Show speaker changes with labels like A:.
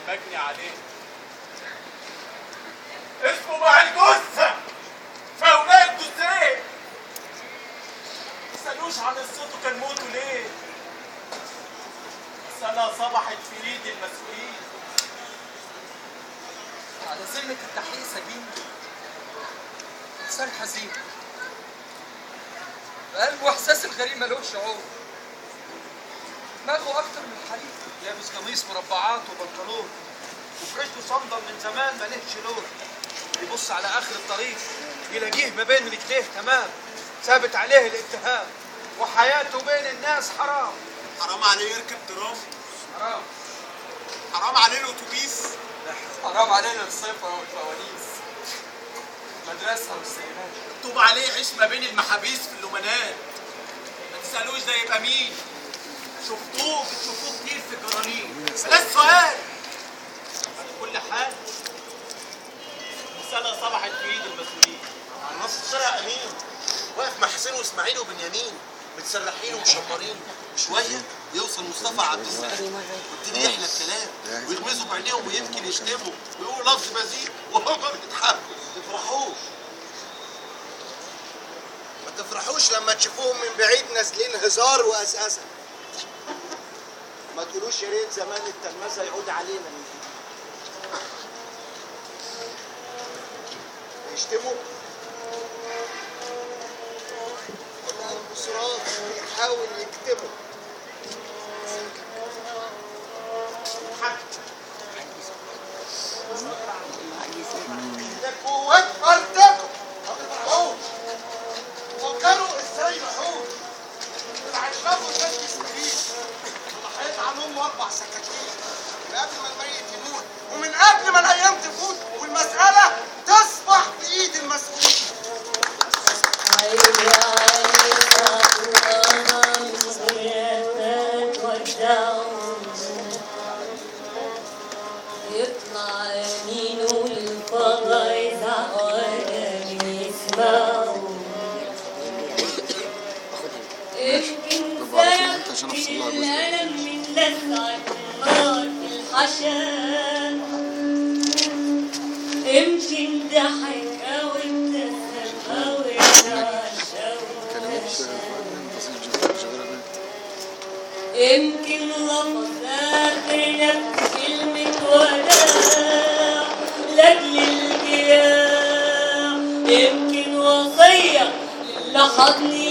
A: المجني عليه اسمه مع الجثة فأولاد الجثين. متسألوش عن قصته كان موته ليه؟ السنة صبحت في ايد المسؤولين.
B: على ذمة التحقيق سجين إنسان حزين بقلبه إحساس الغريب ملوش شعور، دماغه أكتر من الحريق،
C: لابس قميص مربعات وبنطلون وفي رجله صندل من زمان مالهش لون. يبص على آخر الطريق يلاقيه ما بين رجليه تمام، ثابت عليه الاتهام وحياته بين الناس حرام.
A: حرام عليه يركب ترام،
C: حرام
A: حرام عليه الأتوبيس،
B: حرام علينا الصيفة والفوانيس، المدرسة والسينات.
A: مكتوب عليه يعيش ما بين المحابيس في اللومانات. ما تسألوش ده يبقى مين؟ شفتوه بتشوفوه كتير في الجرانين، بلاش سؤال. على كل حال السنة صبحت في ايد المسؤولين.
D: على نص الشارع امين واقف مع حسين واسماعيل وبنيامين متسرحين ومشمرين، شويه يوصل مصطفى عبد السلام ويبتدي يحلى الكلام ويغمزوا بعينيهم ويمكن يشتموا ويقولوا لفظ بذيء وهم بيضحكوا. ما تفرحوش، ما تفرحوش لما تشوفوهم من بعيد نازلين هزار واساسا. ما تقولوش يا ريت زمان التلمذه يعود علينا من جديد. يشتموا البصرات بيحاول يكتبوا ده قوات ارضكم فكروا ازاي يحوش العشاق والناس بيستفيد وضحيت عنهم 4 سكاكين من قبل ما الميت يموت ومن قبل ما الايام تفوت والمساله تصبح في ايد المسؤولين.
E: يطلع يمين والفضا يزعق يسمعوا يمكن زي الألم من لسعة النار في الحشا، يمكن ضحك أو ابتسم أو اتعشى يمكن لفظ آخر نفس كلمة وداع لأجل الجراح، يمكن وصية للي حضني